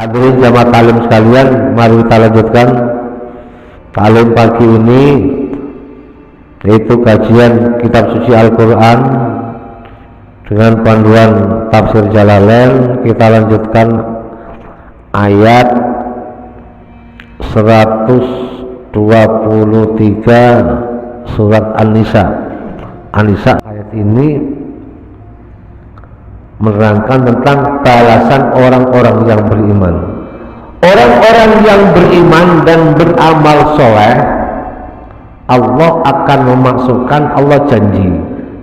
Hadirin jamaah taklim sekalian, mari kita lanjutkan taklim pagi ini, yaitu kajian kitab suci Al-Quran dengan panduan tafsir Jalalain. Kita lanjutkan ayat 123 surat An-Nisa. Ayat ini menerangkan tentang balasan orang-orang yang beriman. Orang-orang yang beriman dan beramal soleh, Allah akan memasukkan, Allah janji,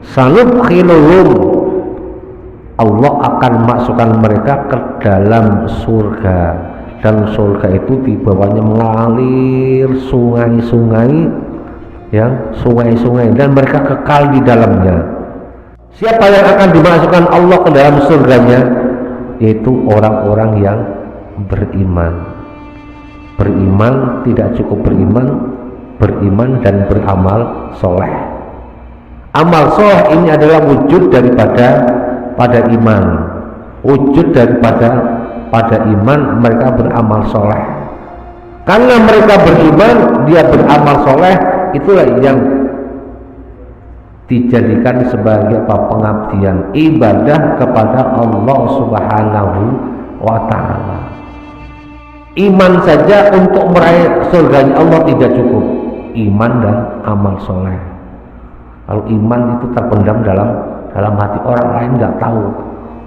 sanudkhiluhum, Allah akan memasukkan mereka ke dalam surga, dan surga itu di bawahnya mengalir sungai-sungai, ya, sungai-sungai, dan mereka kekal di dalamnya. Siapa yang akan dimasukkan Allah ke dalam surganya? Yaitu orang-orang yang beriman. Beriman, tidak cukup beriman dan beramal soleh. Amal soleh ini adalah wujud daripada iman. Wujud daripada iman, mereka beramal soleh. Karena mereka beriman, dia beramal soleh, itulah yang dijadikan sebagai pengabdian, ibadah kepada Allah Subhanahu wa ta'ala. Iman saja untuk meraih surganya Allah tidak cukup, iman dan amal soleh. Kalau iman itu terpendam dalam hati, orang lain nggak tahu.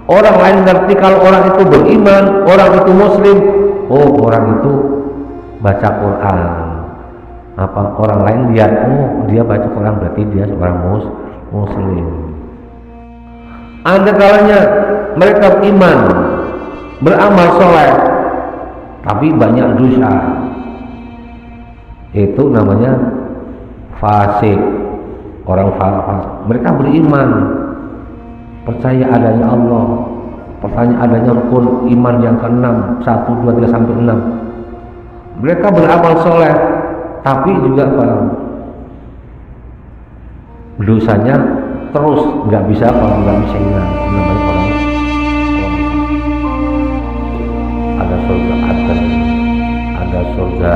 Orang lain ngerti kalau orang itu beriman, orang itu muslim, oh orang itu baca Quran. Apa orang lain lihat, oh dia baca Quran berarti dia seorang muslim. Ada kalanya mereka beriman, beramal soleh, tapi banyak dosa, itu namanya fasik. Orang fasik, mereka beriman, percaya adanya Allah, percaya adanya rukun iman yang ke-6, 1, 2, 3 sampai 6. Mereka beramal soleh, tapi juga dosanya terus nggak bisa hilang. Namanya orang ada surga Aden, ada surga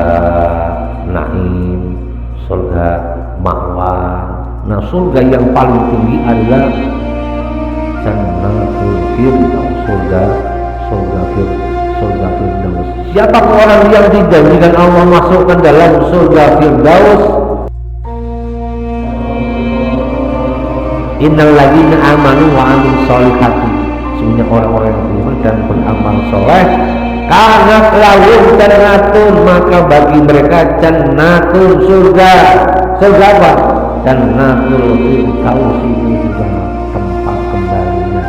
Naim, surga Ma'wa. Nah, surga yang paling tinggi adalah Jannatul Firdaus, surga Firdaus. Siapa orang yang dijanjikan Allah masuk ke dalam surga Firdaus? Innal ladzina amanu wa amilus solihati, semuanya orang-orang yang beriman dan beramal soleh, karena lahum jannatun, maka bagi mereka jannatun, surga apa? Jannatul Firdaus, ini juga tempat kembalinya,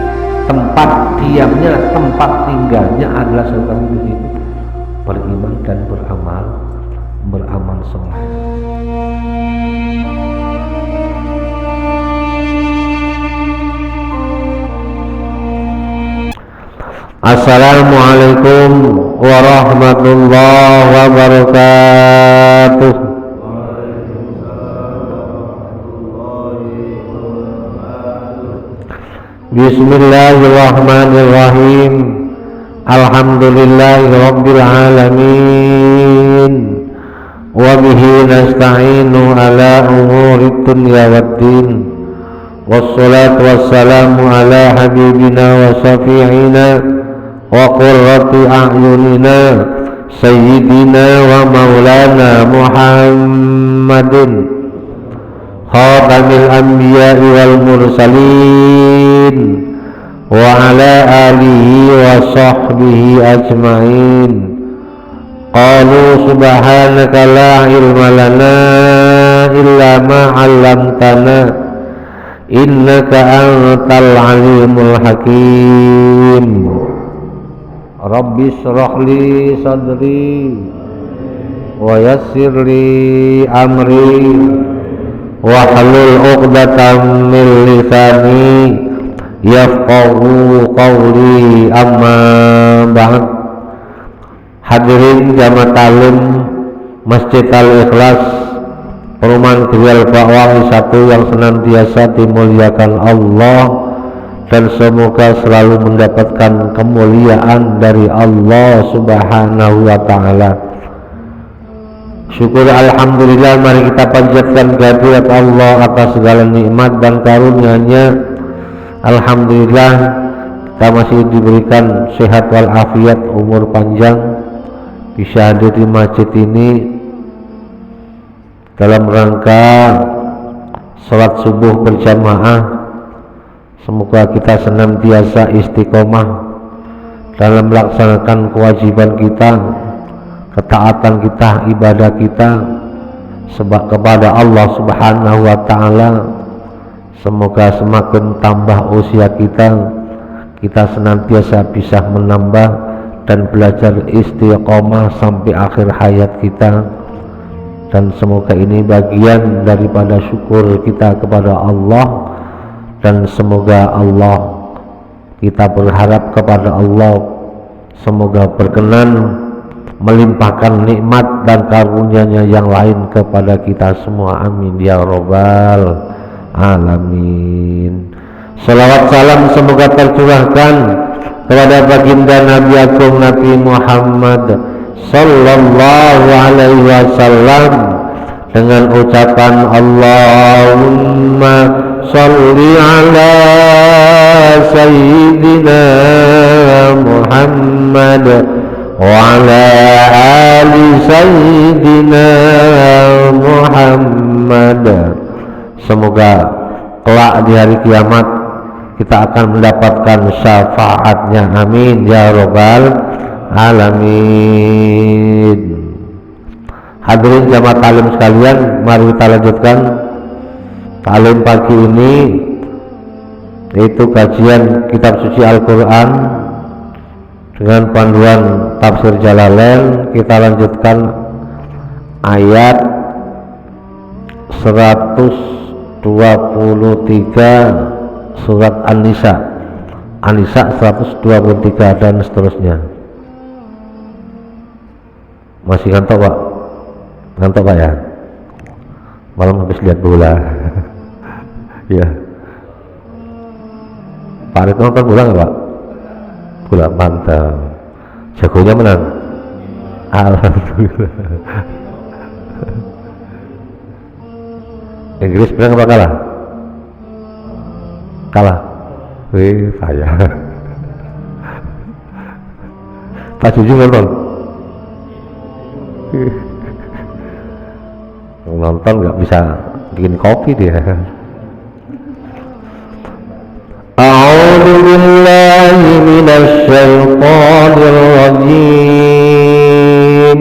tempat diamnya, tempat tinggalnya adalah surga itu. Beriman dan beramal soleh. Assalamualaikum warahmatullahi wabarakatuh. Bismillahirrahmanirrahim. Alhamdulillahi rabbil alamin, wa bihi nasta'inu ala umurid dunya waddin, wassalatu wassalamu ala habibina wa syafi'ina wa qurrati a'yunina sayyidina wa maulana Muhammadin khatamil anbiya'i wal mursalin wa ala alihi wa sahbihi ajma'in. Qalu subhanaka la ilma lana illa ma 'allamtana innaka antal alimul hakim. Rabbi shrah li sadri wa yassir li amri wa hlul 'uqdatam min lisani yafqahu qawli, amma ba'd. Hadirin jamaah taklim Masjid Al-Ikhlas, Perumahan Grial Bakwahi 1 yang senantiasa dimuliakan Allah dan semoga selalu mendapatkan kemuliaan dari Allah Subhanahu wa ta'ala. Syukur alhamdulillah, mari kita panjatkan kehadirat Allah atas segala nikmat dan karunia-Nya. Alhamdulillah kita masih diberikan sehat walafiat, umur panjang, bisa hadir di masjid ini dalam rangka sholat subuh berjamaah. Semoga kita senantiasa istiqomah dalam melaksanakan kewajiban kita, ketaatan kita, ibadah kita sebab kepada Allah Subhanahu wa ta'ala. Semoga semakin tambah usia kita senantiasa bisa menambah dan belajar istiqomah sampai akhir hayat kita, dan semoga ini bagian daripada syukur kita kepada Allah. Dan semoga Allah, kita berharap kepada Allah, semoga berkenan melimpahkan nikmat dan karunia-Nya yang lain kepada kita semua. Amin ya rabbal alamin. Salawat salam semoga tercurahkan kepada baginda Nabi Agung Nabi Muhammad sallallahu alaihi wasallam dengan ucapan Allahumma sholli ala sayyidina Muhammad wa ala ali sayyidina Muhammad. Semoga kelak di hari kiamat kita akan mendapatkan syafaatnya. Amin ya rabbal alamin. Hadirin jamaah taklim sekalian, mari kita lanjutkan taklim pagi ini, yaitu kajian kitab suci Al-Quran dengan panduan tafsir Jalalain. Kita lanjutkan ayat 123 surat An-Nisa, An-Nisa 123 dan seterusnya. Masih ngantuk Pak? Ngantuk Pak ya? Malam habis lihat bola. Ya, Pak Rid nonton bola nggak Pak? Bola, mantap. Jagonya menang. Alhamdulillah. Inggris menang apa kalah? Kalah. Wih, payah. Pak Jujung nonton. Nonton nggak bisa bikin kopi dia. A'udzu billahi minasy syaithanir rajim.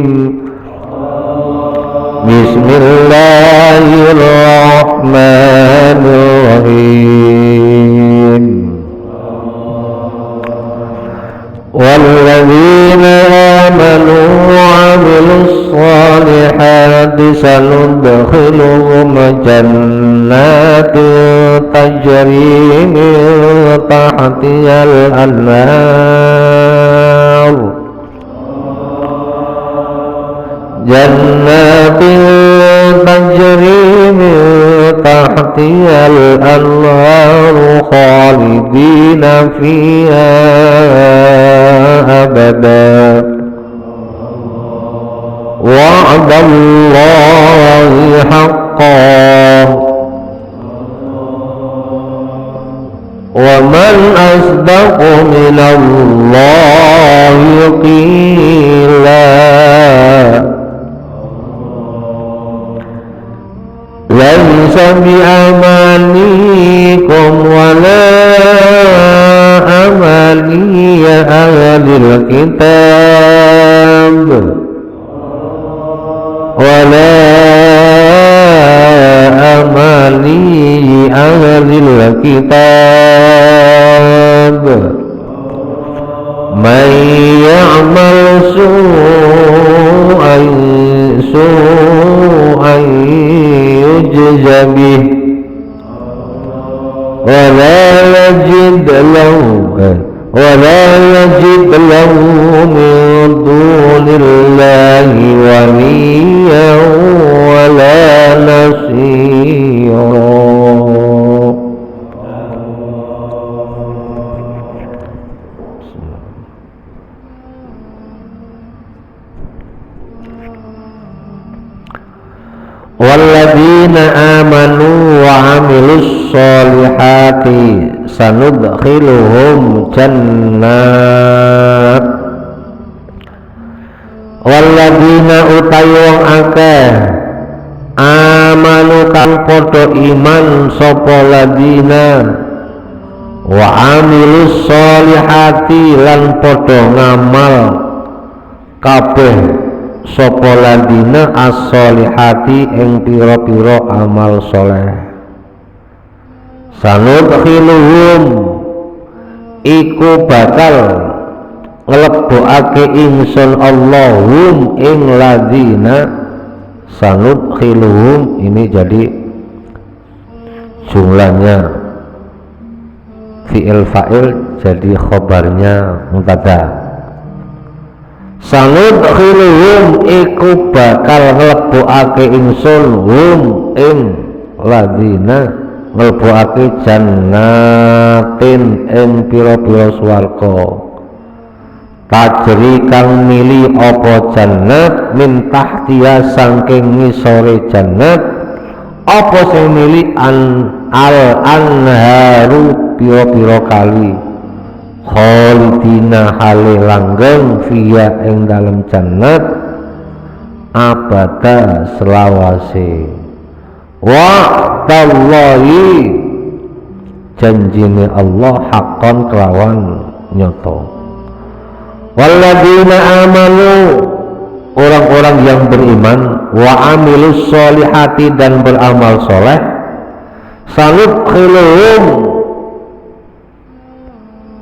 Bismillahirrahmanirrahim. Walladzina amanu wa 'amilus salihati sanudkhiluhum jannatin tajri min tahtihal anhar, jannatin tajri min tahtihal anhar khalidina fiha abada. Wa'dallahi haqqan wa man asdaqu minallahi qila. Laisa bi'amanikum wala amaniya ahlil kitab wala amani ahlil kitab. Man ya'mal su'an yujza bih wala yajid lahu min dunillahi waliyyan wala nasira. walladzina amanu wa amilus solihati sanudkhiluhum jannat walladzina utawi wong akeh amanu kang padha iman sapa ladina wa amilus solihati lan padha ngamal kabeh sapa ladina as-solihati ing pira-pira amal soleh sanudkhiluhum iku bakal nglebokake ingsun Allahum ing ladina sanudkhiluhum ini jadi jumlahnya fi'il fa'il jadi khobarnya mubtada sanudkhiluhum iku bakal nglebokake ingsun hum ing ladina nglebokake jannatin ing pira-pira swarga tajri kang mili apa jannat min tahtiya saking ngisore jannat apa sing mili anharu pira-pira kali khalidina hale langgeng fiya ing dalem jannat abada selawase wa tallahi janjine Allah hakon kelawan nyoto walladzina amanu orang-orang yang beriman wa amilus solihati dan beramal soleh sanudkhiluhum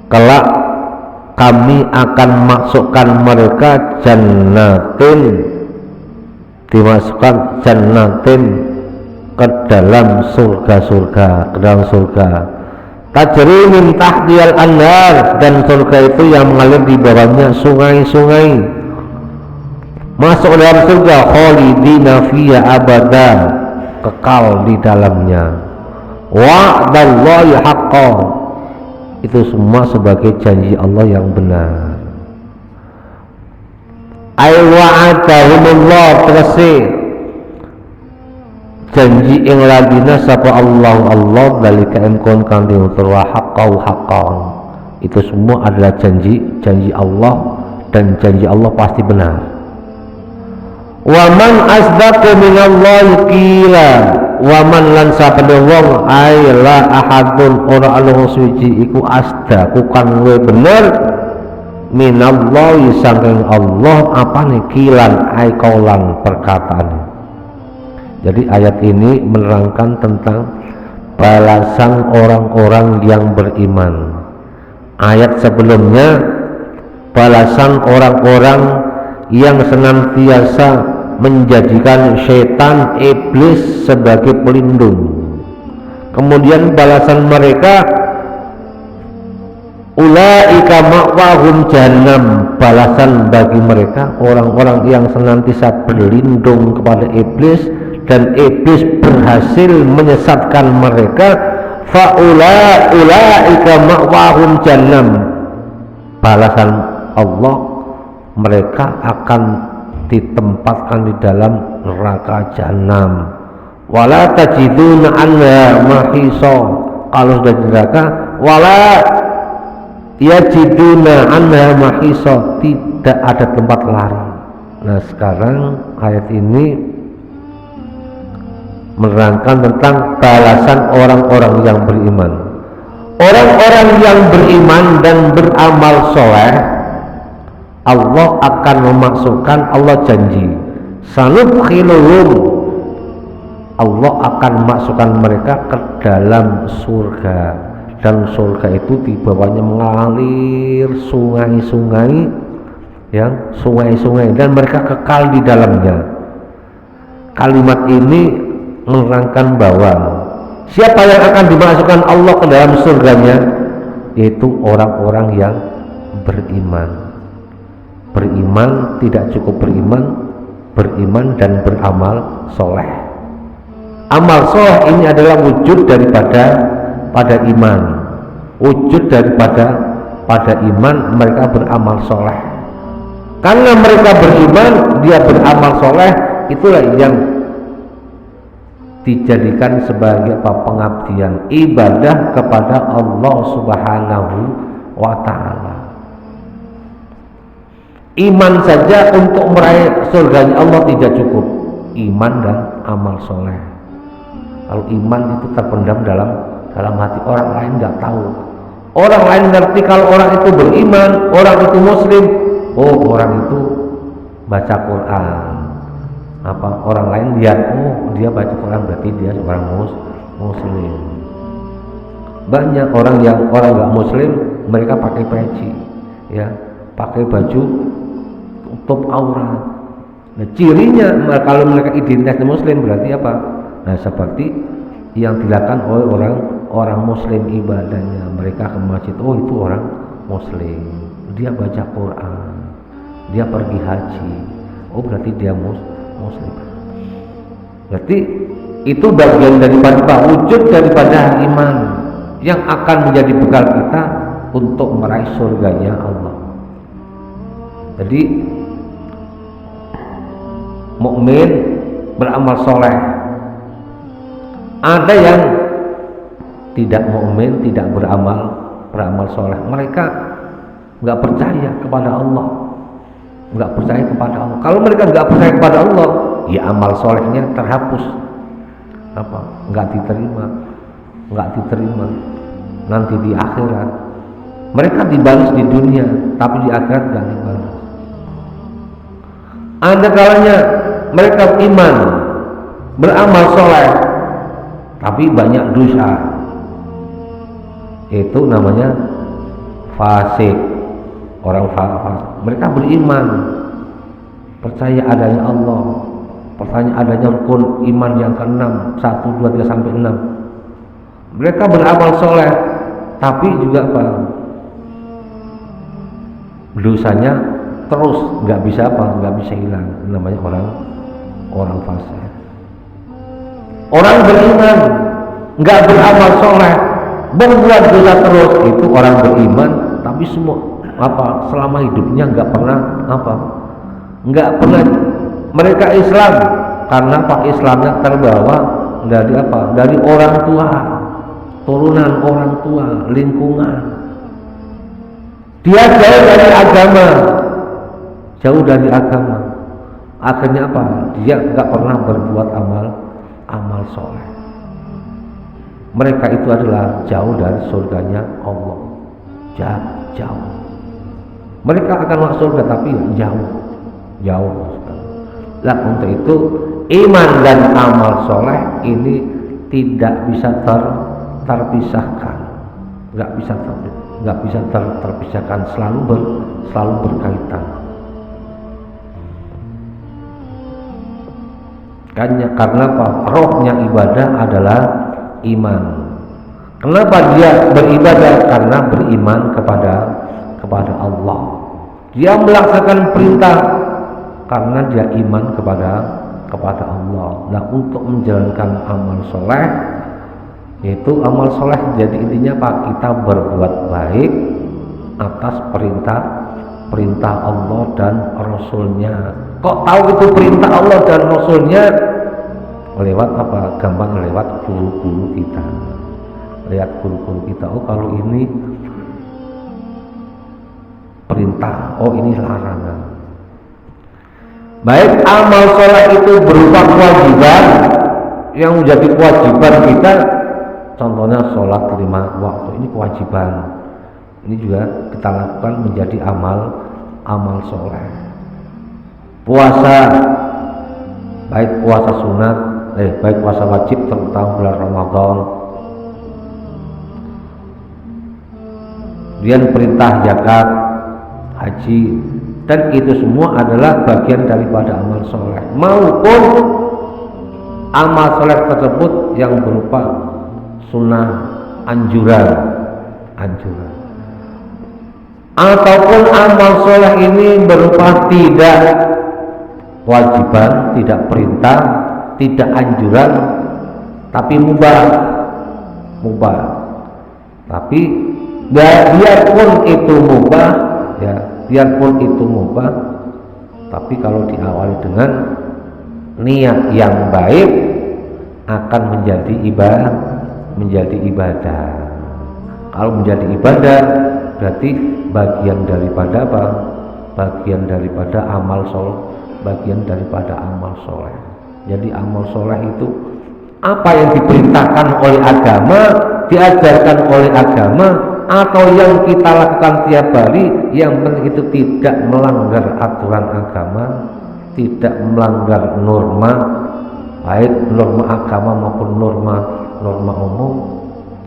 kelak kami akan masukkan mereka jannatin dimasukkan jannatin ke dalam surga-surga ke dalam surga tajri min tahtiyal anhar dan surga itu yang mengalir di bawahnya sungai-sungai masuk dalam surga khalidina fiha abada kekal di dalamnya wa'dallahi haqqan itu semua sebagai janji Allah yang benar ay wa'adahumullah tegese janji ing ladina sapa Allah dalika engkon kang diutur wa haqqan itu semua adalah janji Allah dan janji Allah pasti benar wa man asdaqu minallahi qila wa man lan sapane wong ay la ahadun ora ana suci iku asdaqu kang luwih bener minallahi saking Allah apane kilan ay kaulan perkataan. Jadi ayat ini menerangkan tentang balasan orang-orang yang beriman. Ayat sebelumnya balasan orang-orang yang senantiasa menjadikan syaitan iblis sebagai pelindung. Kemudian balasan mereka ulaika ma'wahum jahannam, balasan bagi mereka orang-orang yang senantiasa berlindung kepada iblis dan iblis berhasil menyesatkan mereka, ulaika ma'wahum jahannam, balasan Allah mereka akan ditempatkan di dalam neraka jahanam. Wala tajiduna anha mahisa, kalau sudah di neraka wala yajiduna anha mahisa, tidak ada tempat lari. Nah sekarang ayat ini menerangkan tentang balasan orang-orang yang beriman. Orang-orang yang beriman dan beramal soleh, Allah akan memasukkan, Allah janji sanudkhiluhum, Allah akan masukkan mereka ke dalam surga, dan surga itu di bawahnya mengalir sungai-sungai, ya, sungai-sungai, dan mereka kekal di dalamnya. Kalimat ini menerangkan bahwa siapa yang akan dimasukkan Allah ke dalam surganya, yaitu orang-orang yang beriman. Beriman tidak cukup beriman dan beramal soleh. Amal soleh ini adalah wujud daripada iman, wujud daripada iman. Mereka beramal soleh karena mereka beriman, dia beramal soleh, itulah yang dijadikan sebagai pengabdian ibadah kepada Allah Subhanahu wa ta'ala. Iman saja untuk meraih surganya Allah tidak cukup, iman dan amal soleh. Kalau iman itu terpendam dalam hati, orang lain nggak tahu. Orang lain ngerti kalau orang itu beriman, orang itu muslim. Oh, orang itu baca Quran. Apa orang lain lihat, oh dia baca Quran berarti dia seorang muslim. Banyak orang nggak muslim, mereka pakai peci, ya, pakai baju tutup aurat. Nah, cirinya kalau mereka identitas muslim berarti apa? Nah, seperti yang dilakukan oleh orang muslim ibadahnya, mereka ke masjid, oh itu orang muslim, dia baca Quran, dia pergi haji, oh berarti dia muslim. Berarti itu bagian daripada wujud daripada iman yang akan menjadi bekal kita untuk meraih surganya Allah. Jadi mukmin beramal soleh. Ada yang tidak mukmin, tidak beramal soleh. Mereka nggak percaya kepada Allah, nggak percaya kepada Allah. Kalau mereka nggak percaya kepada Allah, ya amal solehnya terhapus, nggak diterima nanti di akhirat. Mereka dibalas di dunia, tapi di akhirat nggak dibalas. Ada kalanya mereka iman, beramal soleh, tapi banyak dosa. Itu namanya fasik, orang fasik. Mereka beriman, percaya adanya Allah, percaya adanya rukun iman yang ke-6, 1, 2, 3 sampai 6. Mereka beramal soleh, tapi juga dosanya terus nggak bisa hilang. Namanya orang fasik. Orang beriman nggak beramal soleh, berbuat dosa terus, itu orang beriman tapi selama hidupnya nggak pernah mereka Islam, karena Islamnya terbawa dari orang tua, turunan orang tua, lingkungan. Dia jauh dari agama. Akhirnya dia nggak pernah berbuat amal soleh. Mereka itu adalah jauh dari surganya Allah, jauh. Mereka akan masuk surga tapi jauh. Nah, untuk itu iman dan amal soleh ini tidak bisa terpisahkan, nggak bisa terpisahkan, selalu berkaitan. Karena rohnya ibadah adalah iman. Kenapa dia beribadah? Karena beriman kepada Allah. Dia melaksanakan perintah karena dia iman kepada Allah. Nah, untuk menjalankan amal soleh, yaitu amal soleh jadi intinya kita berbuat baik atas perintah Allah dan Rasulnya. Kok tahu itu perintah Allah dan Rasulnya? Lewat gampang lewat guru-guru kita. Oh, kalau ini perintah, oh ini larangan. Baik amal soleh itu berupa kewajiban yang menjadi kewajiban kita, contohnya sholat 5 waktu, ini kewajiban. Ini juga kita lakukan menjadi amal soleh. Puasa, baik puasa sunat, baik puasa wajib terutama bulan Ramadan. Kemudian perintah zakat, haji, dan itu semua adalah bagian daripada amal soleh. Maupun amal soleh tersebut yang berupa sunnah, anjuran. Ataupun amal soleh ini berupa tidak kewajiban, tidak perintah, tidak anjuran, tapi mubah. Tapi biarpun itu mubah, tapi kalau diawali dengan niat yang baik, akan menjadi ibadah. Kalau menjadi ibadah berarti bagian daripada apa? Bagian daripada amal soleh, bagian daripada amal soleh. Jadi amal soleh itu apa yang diperintahkan oleh agama, diajarkan oleh agama, atau yang kita lakukan tiap hari, yang penting itu tidak melanggar aturan agama, tidak melanggar norma, baik norma agama maupun norma umum,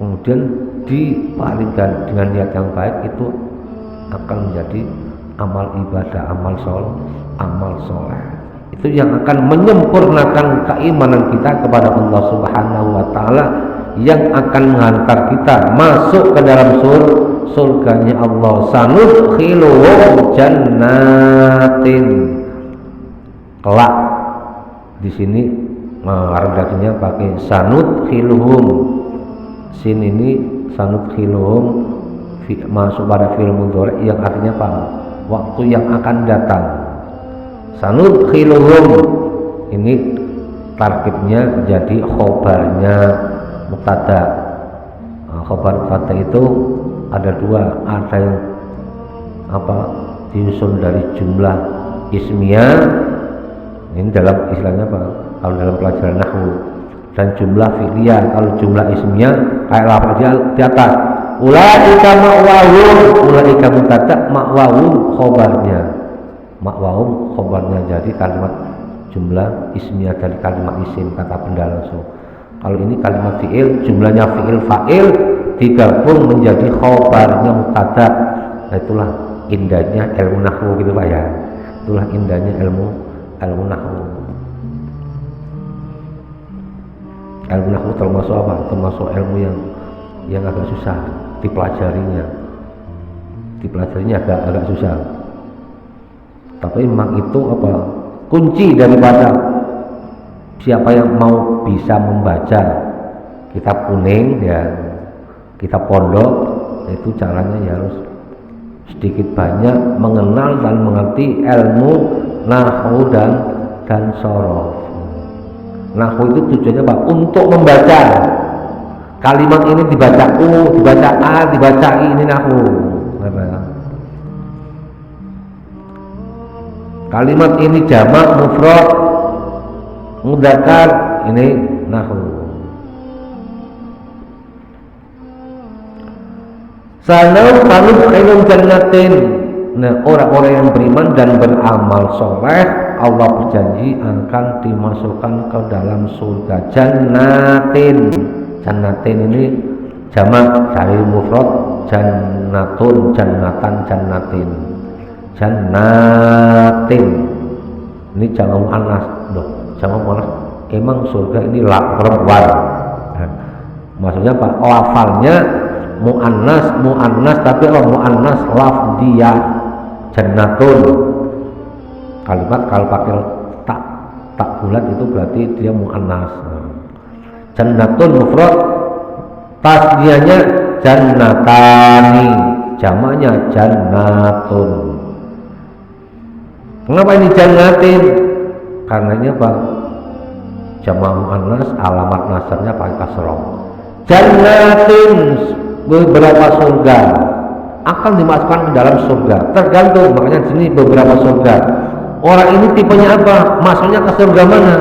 kemudian diparingkan dengan niat yang baik, itu akan menjadi amal ibadah, amal soleh. Itu yang akan menyempurnakan keimanan kita kepada Allah Subhanahu wa Ta'ala, yang akan menghantar kita masuk ke dalam surganya Allah. Sanudkhiluhum jannatin. Kelak di sini redaksinya pakai sanudkhiluhum. Sin ini sanudkhiluhum masuk pada fi'il mudhari yang artinya apa? Waktu yang akan datang. Sanudkhiluhum ini tarkibnya jadi khobarnya mubtada. Khobar mubtada itu ada dua, ada yang apa disusun dari jumlah ismiyah, ini dalam istilahnya apa, kalau dalam pelajaran nahwu, dan jumlah fi'liyah. Kalau jumlah ismiyah kayak lafaz di atas, ulaika ma'wahum, ulaika mubtada, ma'wahum khobarnya jadi kalimat jumlah ismiyah dari kalimat isim, kata benda langsung. Kalau ini kalimat fi'il, jumlahnya fi'il fa'il digabung menjadi khobarnya mubtada. Nah, itulah indahnya ilmu nahwu gitu Pak ya. Itulah indahnya ilmu nahwu. Ilmu nahwu termasuk apa? Termasuk ilmu yang agak susah dipelajarinya. Agak susah. Tapi memang itu apa? Kunci daripada siapa yang mau bisa membaca kitab kuning ya, kitab pondok, itu caranya ya harus sedikit banyak mengenal dan mengerti ilmu nahwu dan sorof. Nahwu itu tujuannya apa? Untuk membaca kalimat ini, dibaca U, dibaca A, dibaca I, ini nahwu. Kalimat ini jamak, mufrad, mudzakkar, ini nahwu. Sanudkhiluhum jannatin. Nah, orang-orang yang beriman dan beramal soleh, Allah berjanji akan dimasukkan ke dalam surga. Jannatin. Jannatin ini jamak dari mufrad jannatun, jannatan, jannatin. Jannatin. Ini jamak muannas, loh. Jamak muannas. Emang surga ini perempuan. Maksudnya apa? Lafalnya muannas tapi muannas lafdiyah. Jannatun. Kalimat kalau pakai tak bulat itu berarti dia muannas. Jannatun mufrad, tasdiyahnya jannatani, jamaknya jannatun. Kenapa ini jannatin? Karena ini apa? Jamak muannas, alamat nasabnya pakai kasroh. Jannatin, beberapa surga akan dimasukkan ke dalam surga. Tergantung, makanya sini beberapa surga. Orang ini tipenya apa? Masuknya ke surga mana?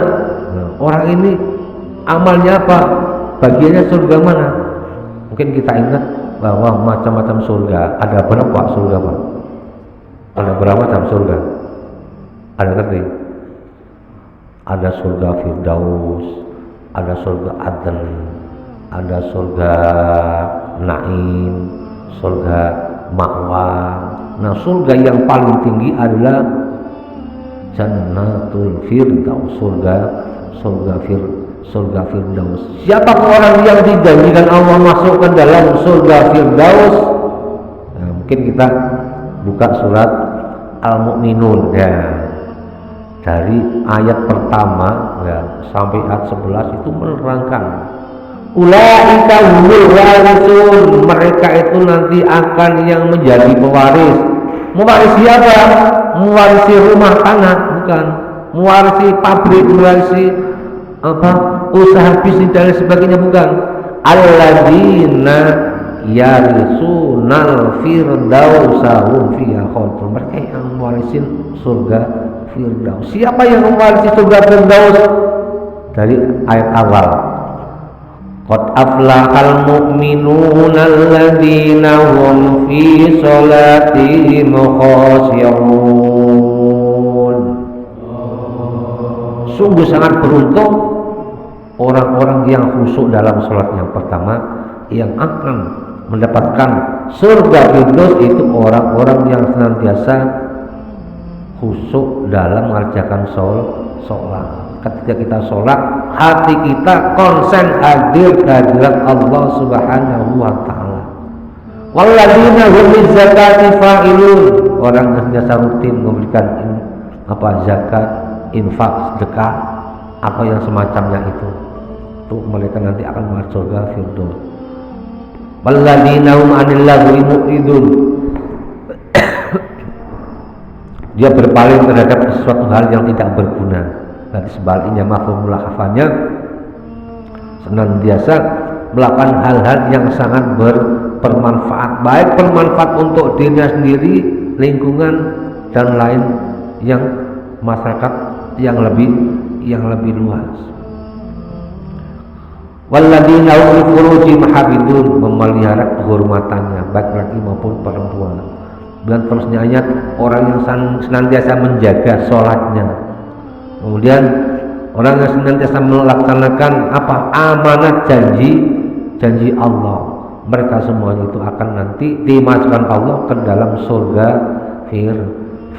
Orang ini amalnya apa? Bagiannya surga mana? Mungkin kita ingat bahwa macam-macam surga. Ada berapa surga Pak? Ada berapa macam surga? Ada ngerti? Ada surga Firdaus, ada surga Adn, ada surga Naim, surga Ma'wa. Nah, surga yang paling tinggi adalah Jannatul Firdaus, surga Firdaus. Siapa orang yang dijanjikan Allah masuk ke dalam surga Firdaus? Nah, mungkin kita buka surat Al-Mu'minun ya. Dari ayat pertama ya, sampai ayat 11 itu menerangkan ulaika humul warisun, mereka itu nanti akan yang menjadi pewaris. Mewaris siapa? Mewarisi rumah tanah, bukan mewarisi pabrik, mewarisi apa usaha bisnis dan sebagainya, bukan. Alladzina yarisunal firdausa hum fiha khalidun. Mereka yang mewarisin surga firdaus. Siapa yang mewarisi surga firdaus? Dari ayat awal, qad aflahal mu'minuna alladzina hum fi sholatihim khashi'un. Sungguh sangat beruntung orang-orang yang khusyuk dalam sholat. Yang pertama, yang akan mendapatkan surga firdaus itu orang-orang yang senantiasa khusyuk dalam mengerjakan sholat. Ketika kita sholat, hati kita konsen hadir kehadirat Allah Subhanahu wa Ta'ala. Walladzina hum lizzakati fa'ilun. Orang yang senantiasa rutin memberikan zakat, infak, sedekah, apa yang semacamnya itu mereka nanti akan masuk surga firdaus. Walladzina hum 'anil lagwi mu'ridun. Dia berpaling terhadap sesuatu hal yang tidak berguna. Nanti sebaliknya mafhum mulakhafahnya senantiasa melakukan hal-hal yang sangat bermanfaat, baik bermanfaat untuk dirinya sendiri, lingkungan, dan lain yang masyarakat yang lebih luas. Walladzina hum li furujihim hafidun, memelihara kehormatannya baik laki maupun perempuan. Dan terusnya ayat, orang yang senantiasa menjaga sholatnya. Kemudian orang yang senantiasa melaksanakan amanat janji Allah. Mereka semuanya itu akan nanti dimasukkan Allah ke dalam surga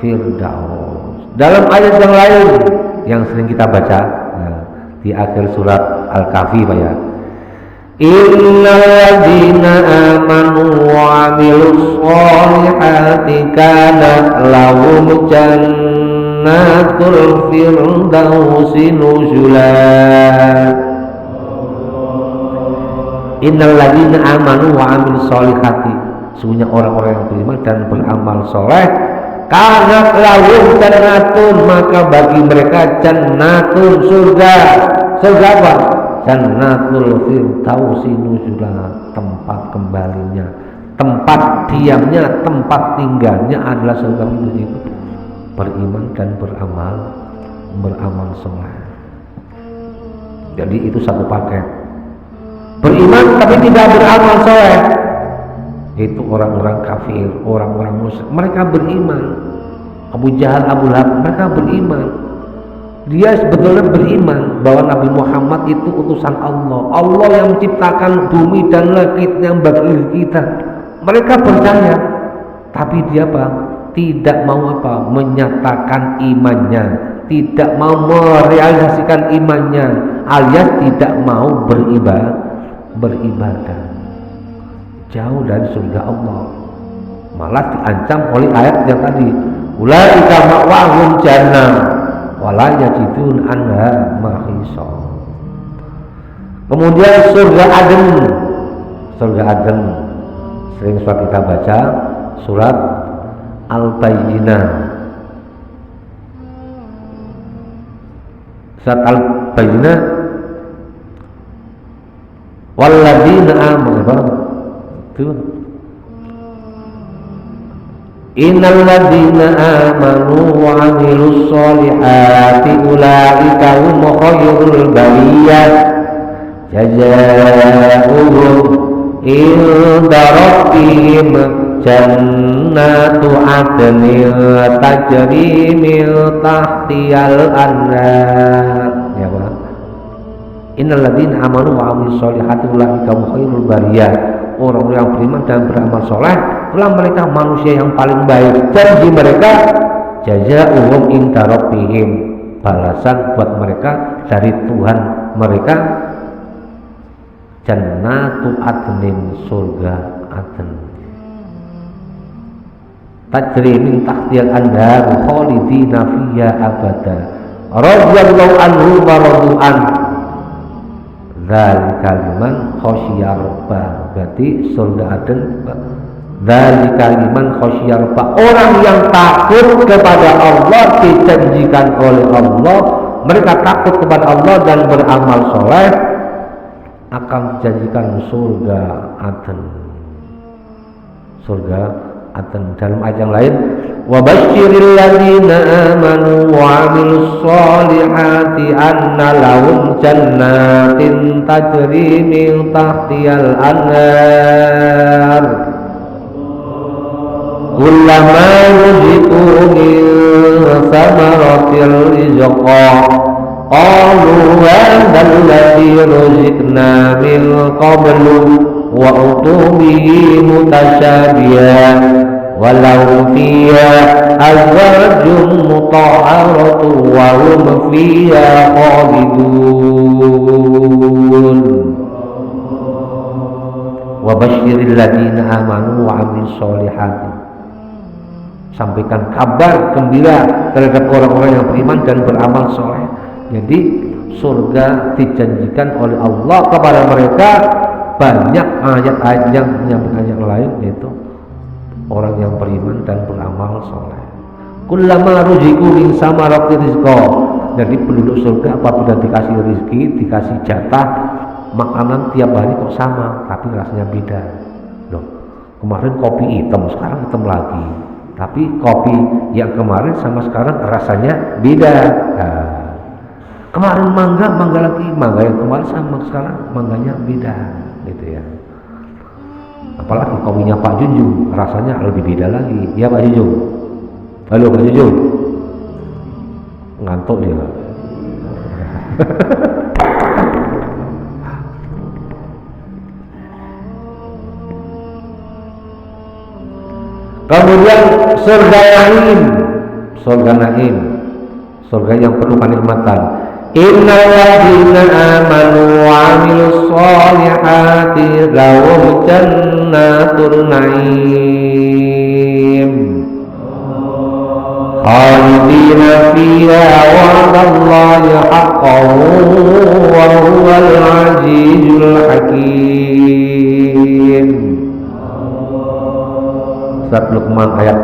firdaus. Dalam ayat yang lain yang sering kita baca di akhir surat Al-Kahfi, Pak ya. Innal ladzina amanu wa 'amilus sholihati kanat lahum jannatul firdausi nuzula. Innal ladzina amanu wa 'amilus sholihati, sesungguhnya orang-orang yang beriman dan beramal soleh, kanat lahum jannatun, maka bagi mereka jannatun, surga apa? Jannatul firdausi nuzula, tempat kembalinya, tempat diamnya, tempat tinggalnya adalah surga itu. Beriman dan beramal soleh. Jadi itu satu paket. Beriman tapi tidak beramal soleh, itu orang-orang kafir, orang-orang musyrik. Mereka beriman. Abu Jahal, Abu Lahab, mereka beriman. Dia sebetulnya beriman bahwa Nabi Muhammad itu utusan Allah. Allah yang menciptakan bumi dan langit yang bagi kita. Mereka percaya, tapi dia tidak mau menyatakan imannya, tidak mau merealisasikan imannya, alias tidak mau beribadah. Jauh dari surga Allah, malah diancam oleh ayat yang tadi, ulaika ma'wahum jannah wala yajidun anha mahisa. Kemudian surga Aden sering surat kita baca, surat Al-Bayyinah. Surat Al-Bayyinah, walladzina amanu, itu innal ladzina amanu wa 'amilus sholihati ulaika hum khairul bariyah jazaohum inda rabbihim jannatu adnin tajri min tahtihal anhar. Ya Pak. Innal ladzina amanu wa 'amilus sholihati ulaika hum khairul bariyah. Orang yang beriman dan beramal soleh, itulah mereka manusia yang paling baik. Janji mereka, jazaa'uhum inda rabbihim, balasan buat mereka dari Tuhan mereka, jannatu adnin, surga Aden, tajri min tahtihal anhar khalidina fiha abada radhiyallahu anhu wa radu an. Dzalika liman khasyiyar rabba, berarti surga Aden. Dzalika liman khasyiyar rabba, orang yang takut kepada Allah, dijanjikan oleh Allah mereka takut kepada Allah dan beramal soleh, akan dijanjikan surga Aden. Surga Aden. Dalam ayat yang lain, wa basyiril ladzina amanu wa 'amilus sholihati anna lahum jannatin tajri min tahtihal anhar kullama ruziqu min thamaratir rizqa qalu hadzal ladzi ruziqna min qablu wa utubihi mutasyabihan walau fiha azwajun mutahharatun wa hum fiha khalidun. Wa basyiril ladzina amanu wa 'amilus sholihati, sampaikan kabar gembira terhadap orang-orang yang beriman dan beramal soleh. Jadi surga dijanjikan oleh Allah kepada mereka. Banyak ayat-ayat yang menyampaikan yang lain, yaitu orang yang beriman dan beramal soleh. Kullama ruziqu min samarati rizqa. Jadi penduduk surga apabila dikasih rezeki, dikasih jatah makanan tiap hari kok sama, tapi rasanya beda. Loh, kemarin kopi hitam, sekarang hitam lagi. Tapi kopi yang kemarin sama sekarang rasanya beda. Nah, kemarin mangga lagi, mangga yang kemarin sama sekarang mangganya beda, gitu ya. Apalagi kopinya Pak Junjung rasanya lebih beda lagi. Ya Pak Junjung. Halo Pak Junjung. Ngantuk dia. Kemudian surga naim, surga yang penuh kenikmatan. Innal ladzina amanu wa 'amilus sholihati lahum jannatun na'im khalidina fiha wa'dallahi haqqan wa huwal 'azizul hakim. Surat Luqman ayat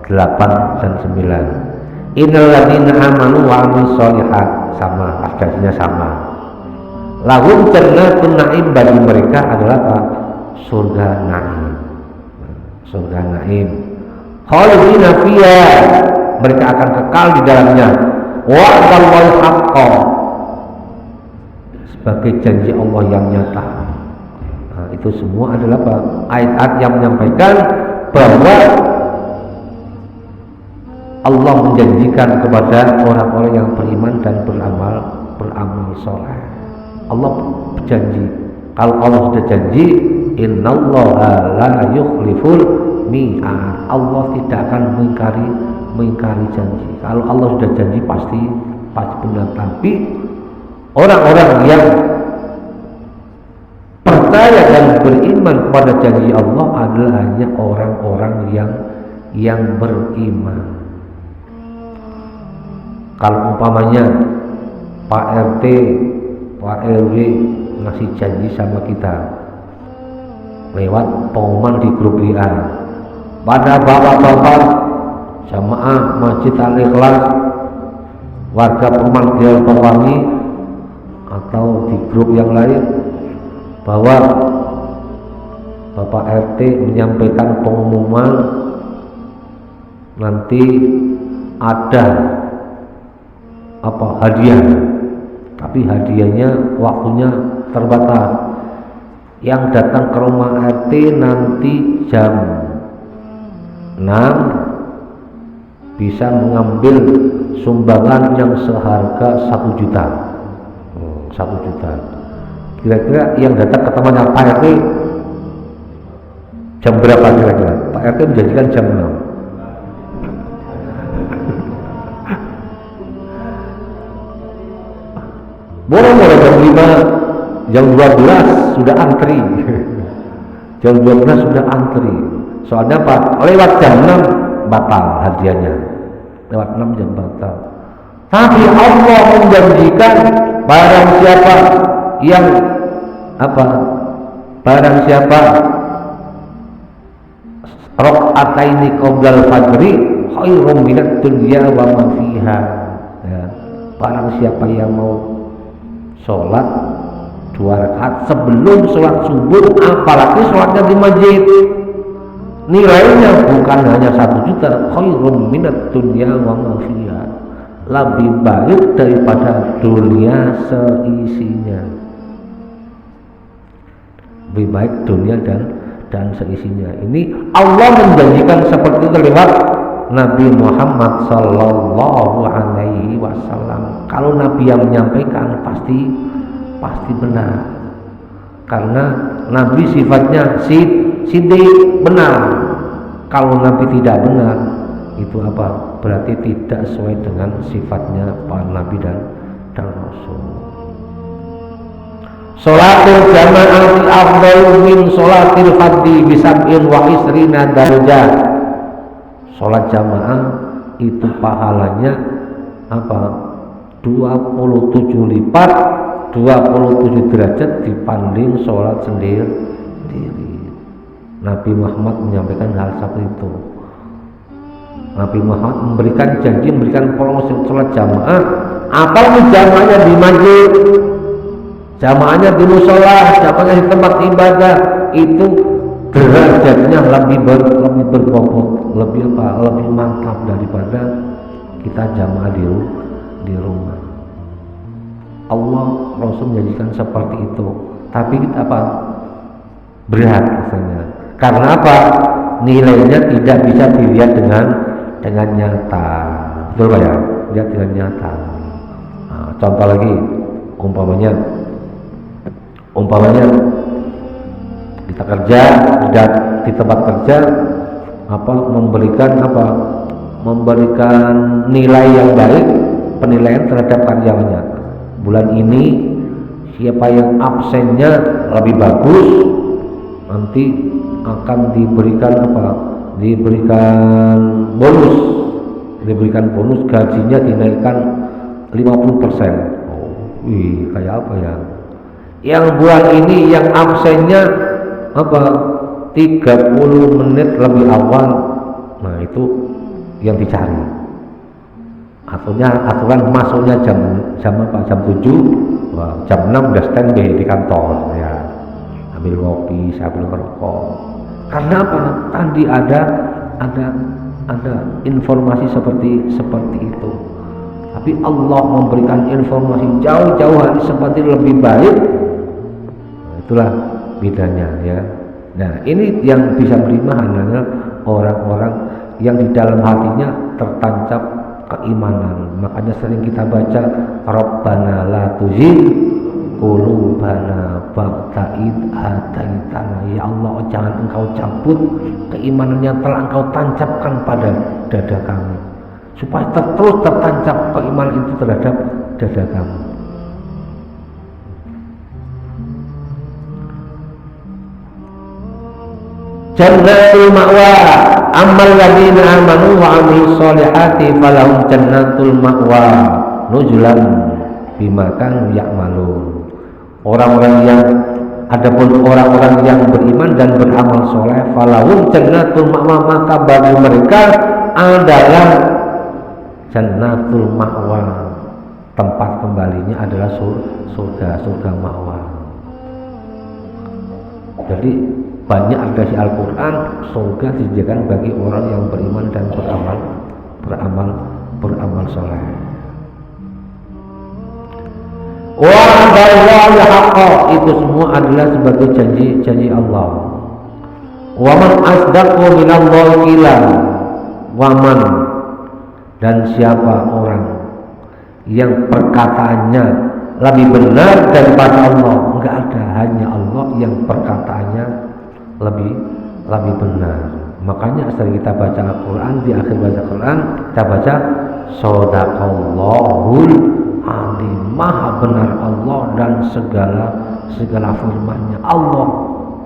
8 dan 9. Innal ladzina amanu wa 'amilus sholihat, sama, asasnya sama. Lahum jannatun na'im, bagi mereka adalah apa? Surga na'im. Surga na'im. Khalidina fiha, mereka akan kekal di dalamnya. Wa'dallahi haqqan, sebagai janji Allah yang nyata. Nah, itu semua adalah apa? Ayat-ayat yang menyampaikan bahwa Allah menjanjikan kepada orang-orang yang beriman dan beramal soleh. Allah berjanji. Kalau Allah sudah janji, innallaha la yukhliful mi'ad. Allah tidak akan mengingkari janji. Kalau Allah sudah janji pasti benar. Tapi orang-orang yang percaya dan beriman kepada janji Allah adalah hanya orang-orang yang beriman. Kalau umpamanya Pak RT, Pak RW ngasih janji sama kita lewat pengumuman di grup WA, pada bapak-bapak jamaah Masjid Al-Ikhlas, warga Perumahan Gria Pewangi, atau di grup yang lain, bahwa Bapak RT menyampaikan pengumuman nanti ada hadiah, tapi hadiahnya waktunya terbatas. Yang datang ke rumah RT nanti jam 6 bisa mengambil sumbangan yang seharga 1 juta. 1 juta. Kira-kira yang datang ke temannya Pak RT jam berapa kira-kira? Pak RT menjanjikan jam 6. Mulai jam 5, jam 12 sudah antri. Jam 12 sudah antri. Soalnya Pak, lewat jam 6 batal hadiahnya. Lewat 6 jam batal. Tapi Allah menjanjikan barang siapa yang barang siapa rakaataini qoblal fajri khairum minad dunya wa ma fiha. Ya. barang siapa yang mau sholat 2 rakaat sebelum sholat subuh, apalagi sholatnya di masjid, nilainya bukan hanya 1 juta, khairun minad dunya wa ma fiha, lebih baik daripada dunia seisinya, lebih baik dunia dan seisinya. Ini Allah menjanjikan seperti itu lewat Nabi Muhammad Sallallahu Alaihi Wasallam. Kalau Nabi yang menyampaikan pasti benar, karena Nabi sifatnya sidik, benar. Kalau Nabi tidak benar, itu apa? Berarti tidak sesuai dengan sifatnya para Nabi dan Rasul. Sholatul jama'ati afdalu min sholatil fardhi bi 27 darajat. Sholat jamaah itu pahalanya apa? 27 lipat, 27 derajat dibanding sholat sendiri. Nabi Muhammad menyampaikan hal seperti itu. Nabi Muhammad memberikan janji, memberikan promosi sholat jamaah. Apalagi jamaahnya di masjid, jamaahnya di musola, jamaahnya di tempat ibadah, itu derajatnya lebih berbobot, lebih mantap daripada kita jamaah di rumah. Allah Rasul menjanjikan seperti itu, tapi kita apa? Berat rasanya. Karena apa? Nilainya tidak bisa dilihat dengan nyata. Betul Pak ya? Lihat dengan nyata. Nah, contoh lagi, umpamanya kita kerja di tempat kerja, memberikan nilai yang baik, penilaian terhadap karyawannya. Bulan ini siapa yang absennya lebih bagus, nanti akan diberikan bonus, gajinya dinaikkan 50%. Wih, kayak apa ya? Yang bulan ini yang absennya 30 menit lebih awal, nah itu yang dicari. Aturan masuknya jam 7, jam 6 udah standby di kantor ya, ambil kopi, sambil merokok. Karena apa? Tadi ada informasi seperti itu. Tapi Allah memberikan informasi jauh-jauh hari seperti lebih baik. Nah, itulah bedanya ya. Nah, ini yang bisa beriman adalah orang-orang yang di dalam hatinya tertancap keimanan. Makanya sering kita baca Rabbana la tuzigh qulubana ba'da idh hadaitana. Ya Allah, jangan Engkau cabut keimanan yang telah Engkau tancapkan pada dada kami, supaya terus tertancap keimanan itu terhadap dada kami. Jannatul ma'wa ammal ladzina amanu wa amilus solihati falahum jannatul ma'wa nuzulan bima kanu ya'malun. Adapun orang-orang yang beriman dan beramal soleh, falahum jannatul ma'wa, maka bagi mereka adalah jannatul ma'wa, tempat kembalinya adalah surga ma'wa. Jadi banyak redaksi Al-Quran, surga disediakan bagi orang yang beriman dan beramal soleh. Wa'adallahi haqqa, itu semua adalah sebagai janji Allah. Wa man asdaqu minallahi qila, wa man, dan siapa orang yang perkataannya lebih benar daripada Allah. Enggak ada, hanya Allah yang perkataannya lebih benar. Makanya sering kita baca Al-Quran, di akhir baca Al-Quran kita baca Shadaqallahul Azim, maha benar Allah dan segala firman-Nya. Allah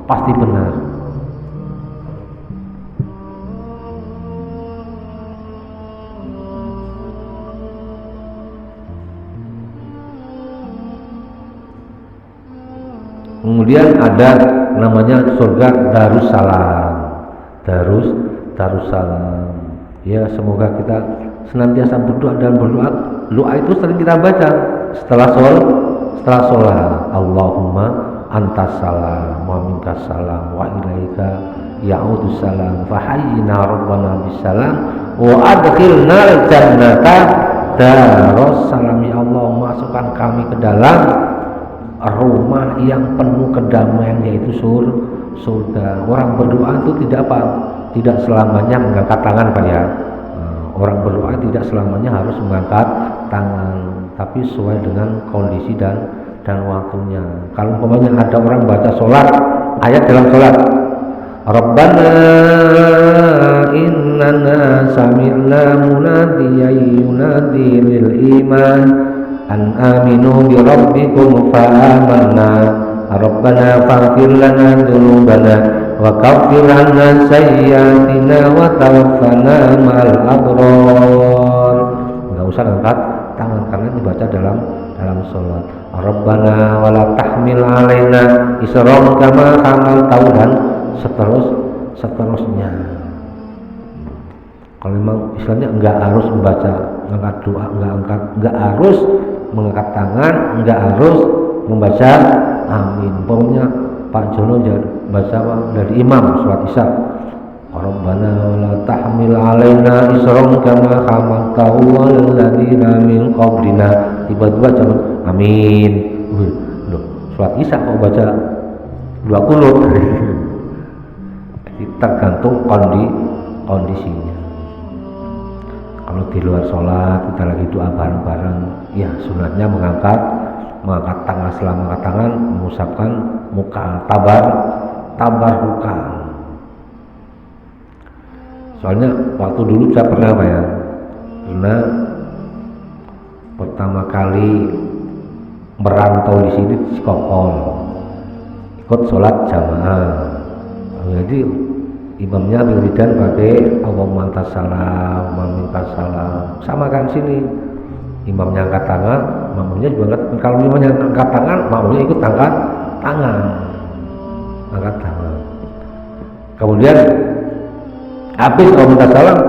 pasti benar. Kemudian ada namanya surga Darussalam. Ya, semoga kita senantiasa berdoa dan berdoa Doa itu sering kita baca setelah sholat. Allahumma antas salam wa minkas salam wa ilaika ya'udus salam fahayyina rabbana bisalam wa adkhilnal jannata daros salam. Ya Allah, masukkan kami ke dalam rumah yang penuh kedamaian, yaitu surga. Orang berdoa itu tidak selamanya mengangkat tangan, Pak ya. Orang berdoa tidak selamanya harus mengangkat tangan, tapi sesuai dengan kondisi dan waktunya. Kalau umpamanya ada orang baca sholat, ayat dalam sholat, Rabbana innana sami'na munadiyan yunadi lil iman an aminu bi rabbikum fa amanna Rabbana faghfir lana dzunubana wa kaffir 'anna sayyi'atina wa tawaffana ma'al abrar. Enggak usah angkat tangan karena dibaca dalam sholat. Rabbana wa la tahmil 'alaina isran kama hamaltahu dan seterusnya. Kalau memang istilahnya enggak harus membaca, angkat doa, enggak harus mengangkat tangan, enggak harus membaca amin. Pokoknya Pak Jono baca dari imam sholat isya, Rabbana wa la tahmil 'alaina isran kama hamaltahu 'alal ladzina min qablina. Tiba-tiba jangan amin. Loh, sholat isya kok baca 20? Jadi tergantung kondisinya. Kalau di luar sholat kita lagi doa bareng-bareng, ya sunatnya mengangkat tangan. Setelah mengangkat tangan, mengusapkan muka, tabar muka. Soalnya waktu dulu saya pernah pertama kali merantau di sini di Sekokol, ikut sholat jamaah. Jadi imamnya wiridan pakai Allahumma antas salam wa minkas salam, sama kan sini. Imamnya angkat tangan, makmumnya juga angkat. Kalau imamnya angkat tangan, makmumnya ikut angkat tangan. Kemudian habis Allahumma antas salam,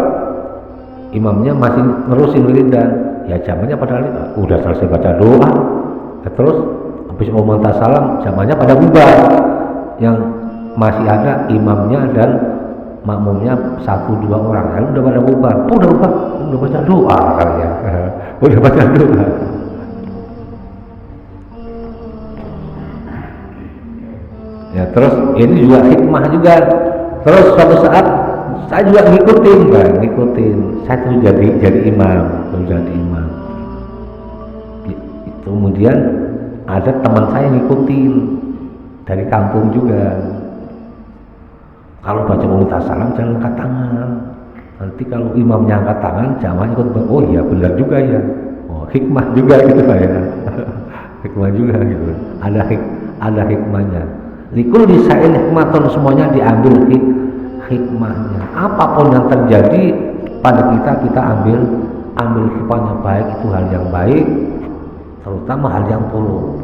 imamnya masih nerusin wiridan. Ya jamannya padahal udah selesai baca doa, terus habis Allahumma antas salam, jamannya pada bubar. Yang masih ada imamnya dan makmumnya 1-2 orang, kan udah pada bubar. Udah baca doa kali ya. Udah baca doa. Ya terus ini juga hikmah juga. Terus suatu saat saya juga ngikutin. Saya tuh jadi imam. Kemudian ada teman saya ngikutin dari kampung juga. Kalau baca minta salam jangan angkat tangan. Nanti kalau imamnya angkat tangan, jamaah ikut. Oh iya benar juga ya. Oh hikmah juga gitu Pak ya. Hikmah juga gitu. Ada hikmahnya. Likul disail hikmatun, semuanya diambil hikmahnya. Apapun yang terjadi pada kita ambil hikmahnya. Baik itu hal yang baik, terutama hal yang buruk.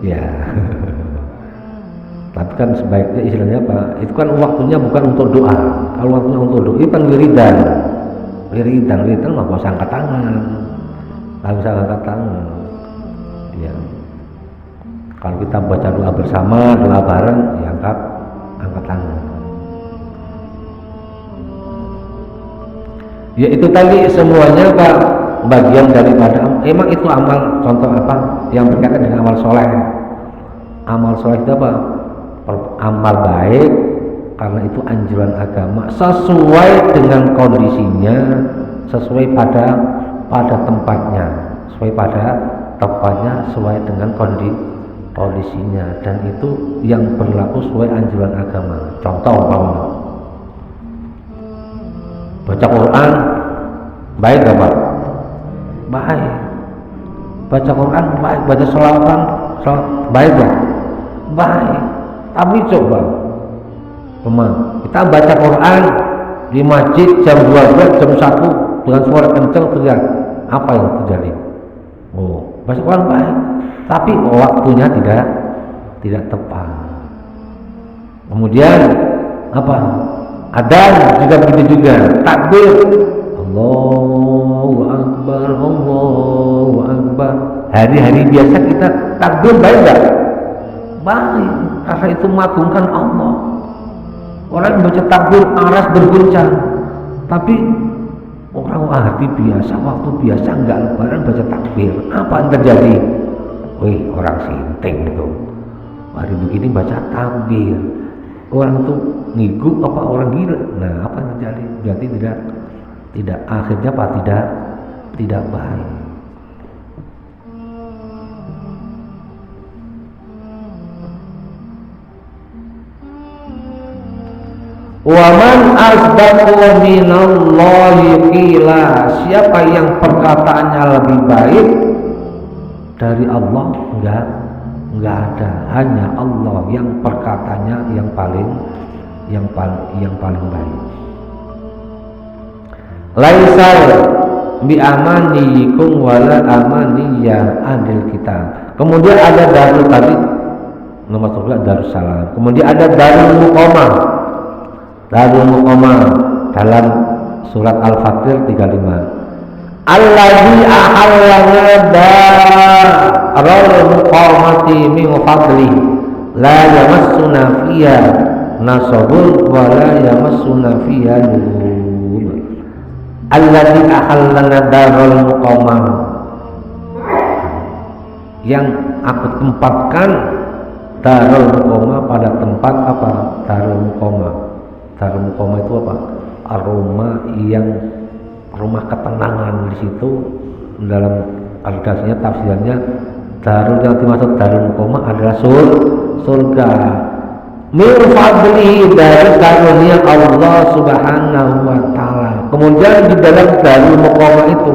Ya. Tapi kan sebaiknya istilahnya apa? Itu kan waktunya bukan untuk doa. Kalau waktunya untuk doa itu kan wiridan nggak usah angkat tangan. Ya. Kalau kita baca doa bersama, doa bareng, ya angkat tangan. Ya itu tadi semuanya Pak, bagian daripada emang itu amal. Contoh apa yang berkaitan dengan amal soleh? Amal soleh itu apa? Amal baik, karena itu anjuran agama sesuai dengan kondisinya, sesuai pada tempatnya, sesuai dengan kondisinya, dan itu yang berlaku sesuai anjuran agama. Contoh baca Quran baik gak Pak? Baik. Baca Quran baik, baca sholawat baik gak? Baik. Tapi coba Kita baca Quran di masjid jam 12, jam 1 dengan suara kencang teriak, apa yang terjadi? Oh, baca Quran baik, tapi waktunya tidak tepat. Kemudian apa? Adzan juga begitu juga, takbir, Allahu Akbar, Allahu Akbar. Hari-hari biasa kita takbir baik enggak? Baik, karena itu mengagungkan Allah. Orang baca takbir aras berguncang, tapi orang hari biasa, waktu biasa enggak lebaran baca takbir, apa yang terjadi? Wih, orang sinting itu hari begini baca takbir, orang tuh ngiguk apa orang gila. Nah, apa yang terjadi? Berarti tidak akhirnya apa? Tidak baik. Waman asdaqu minallahi qila, siapa yang perkataannya lebih baik dari Allah? Enggak ada, hanya Allah yang perkataannya yang paling baik. Laisal bi amanikum wala amaniya adil kita. Kemudian ada darul tadi nomor 11 Darussalam. Kemudian ada Darul Muqamah. Darul Muqamah dalam surat Al-Fatir 35. Allazi ahallana darul muqamati min fadli la yamassuna fiha nasabun wa la yamassuna fiha lughub. Allazi ahallana darul muqamah, yang aku tempatkan darul muqamah pada tempat apa? Darul muqamah. Darul muqamah itu apa? Aroma yang rumah ketenangan. Di situ dalam artinya tafsirnya darul yang dimaksud darul muqamah adalah surga. Min fadli, dari karunia Allah Subhanahu wa taala. Kemudian di dalam darul muqamah itu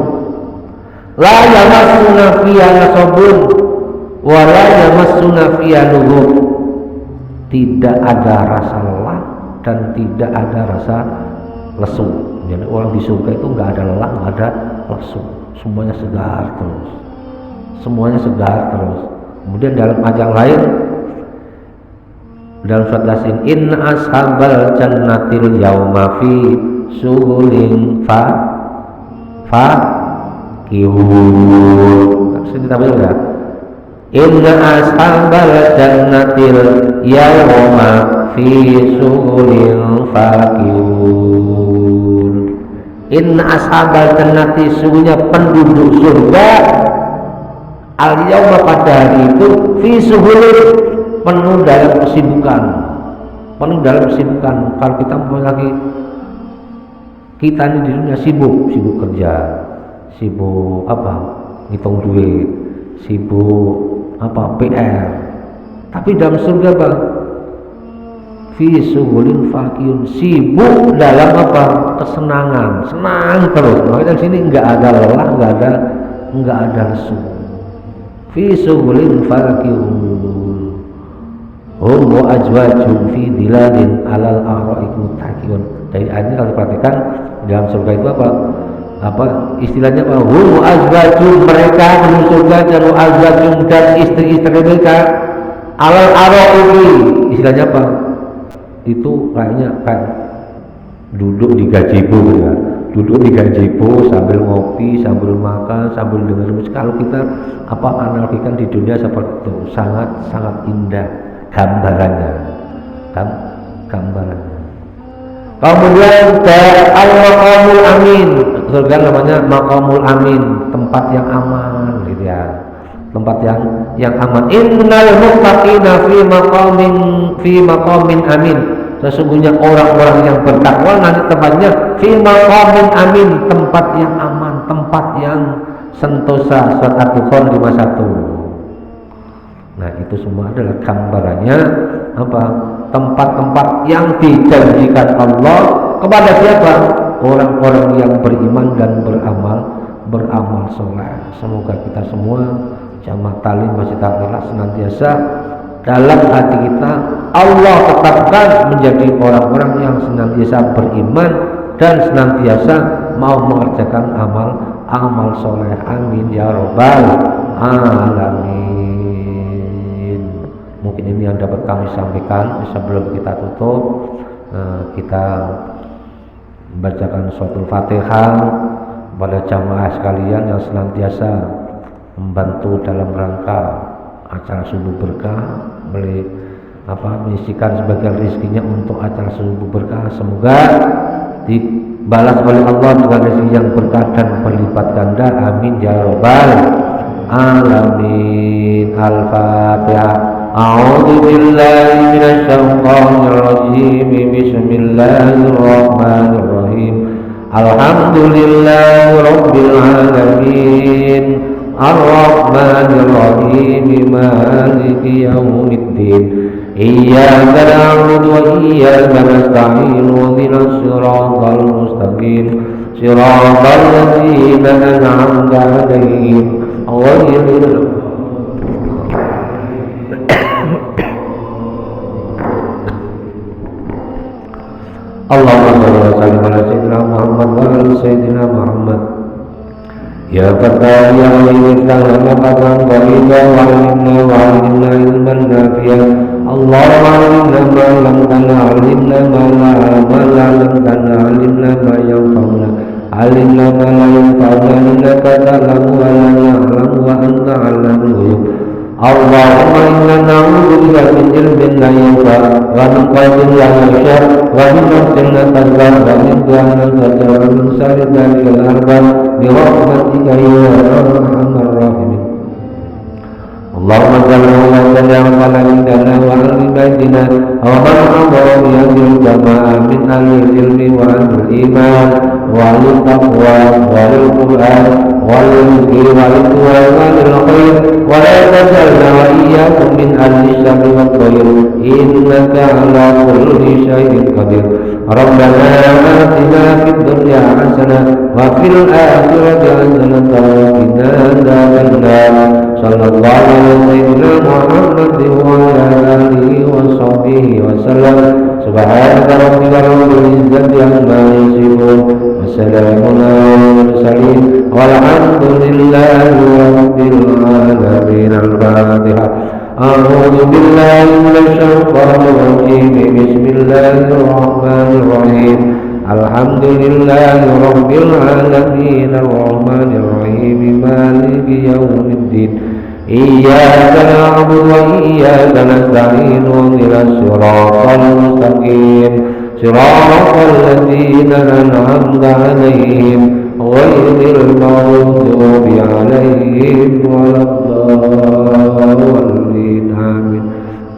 la yamassuna fiha nasabun wa la yamassuna fiha lughub. Tidak ada rasa lelah dan tidak ada rasa lesu. Jadi orang di surga itu nggak ada lelah, nggak ada lesu, semuanya segar terus, semuanya segar terus. Kemudian dalam ajang lain dalam surat Yasin, inna ashabal jannatil yauma fi syughulin kihun. Sini kita baca ya. Inna ashabal jannatil yauma fi syughulin fakihun. Inna ashabal jannati, sungguhnya penduduk surga, al-yauma pada hari itu, fi syughulin, penuh dalam kesibukan. Kalau kita lagi, kita ini di dunia sibuk kerja, sibuk apa? Ngitung duit, sibuk apa? PR. Tapi dalam surga apa? Fi syughulin fakihun, sibuk dalam apa? Kesenangan, senang terus. Makanya di sini enggak ada lelah, enggak ada lesu. Fi syughulin fakihun, hum wa azwajum fi dhilalin alal ara'ik muttaqun. Dari ayat ini kalau diperhatikan dalam surga itu apa istilahnya apa? Hum wa azwajum, mereka di surga, dan azwajum, dan istri-istri mereka, alal ara'ik, istilahnya apa? Itu kayaknya kan duduk di gazebo ya, duduk di gazebo sambil ngopi, sambil makan, sambil dengar musik. Kalau kita analogikan di dunia seperti itu, sangat indah gambarannya. Kemudian al-maqamul amin, surga namanya maqamul amin, tempat yang aman gitu ya, tempat yang aman. Innal muttaqina fi maqamin amin, sesungguhnya orang-orang yang bertakwa nanti tempatnya fi maqamin amin, tempat yang aman, tempat yang sentosa. Surat Al-Bukhari 51. Nah, itu semua adalah gambarannya apa? Tempat-tempat yang dijanjikan Allah kepada siapa? Orang-orang yang beriman dan beramal soleh. Semoga kita semua jamaah taklim Masjid Al-Ikhlas senantiasa dalam hati kita, Allah tetapkan menjadi orang-orang yang senantiasa beriman dan senantiasa mau mengerjakan amal soleh. Amin ya robbal alamin. Mungkin ini yang dapat kami sampaikan. Sebelum kita tutup, kita membacakan suratul Fatihah pada jamaah sekalian yang senantiasa membantu dalam rangka acara subuh berkah, menyisikan sebagian rezekinya untuk acara subuh berkah. Semoga dibalas oleh Allah dengan rezeki yang berkah dan berlipat ganda. Amin ya robbal alamin. Al-Fatihah. A'udzu billahi minasy syaithanir rajim. Bismillahirrahmanirrahim. Alhamdulillahi rabbil alamin. Ar-Rahmanir Rahim. Maliki yaumiddin. Iyyaka na'budu wa iyyaka nasta'in. Ihdinas siratal mustaqim. Siratal ladzina an'amta 'alaihim ghairil Allahumma shalli wa sallim ala sayyidina Muhammad wa ala sayyidina Muhammad. Ya Fatah ya Alim lana qadran qalila wa alimna ilman nafi'a. Allahumma alimna ma lam kana alimna ma la lam kana alimna ma yanfa'una. Alimna ma la yanfa'una innaka ta'lamu wa la na'lamu wa anta 'allamul ghuyub. Allahumma inna na'udzu bika min ilmin la yanfa' wa min qalbin la yakhsha wa min nafsin la tadhar wa min du'ain la tajra min sari dhalikal arba' bi rahmatika ya arhamar rahimin. Allahumma salli ala sayyidina indana wa ali baitina wa man hadara bi hadhihi jama'ah min ahli ilmi wa ahli iman wa ahli taqwa wa ahli qur'an wa ahli zikri wa ahli du'a wa ahli khair wa la tajalna wa iyyakum min ahli syarri wa khair innaka ala kulli syai'in qadir. Rabbana atina fid dunya hasanah wa fil akhirati hasanah wa qina adzabannar. Sallallahu alaihi Muhammad wa ala alihi wa sahbihi wa sallam. Subhanaka rabbika rabbil izzati amma yasifun wa salamun alal mursalin walhamdulillahi rabbil alamin. Al-Fatihah. A'udzu billahi minasy syaithanir rajim. Bismillahir rahmanir rahim. Alhamdulillahi rabbil alamin. Ar-Rahmanir Rahim. Maliki yaumiddin. Iyyaka na'budu wa iyyaka nasta'in. Ihdinas siratal mustaqim. Siratal ladzina an'amta 'alaihim ghairil maghdubi 'alaihim waladdallin. Amin.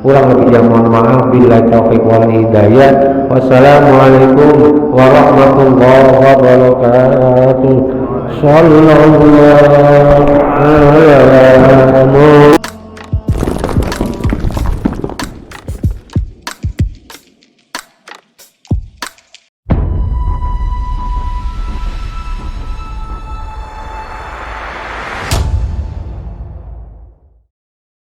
Kurang lebihnya mohon maaf. Billahi taufiq wal hidayah. Wassalamualaikum warahmatullahi wabarakatuh. Sallallahu alaihi wasallam.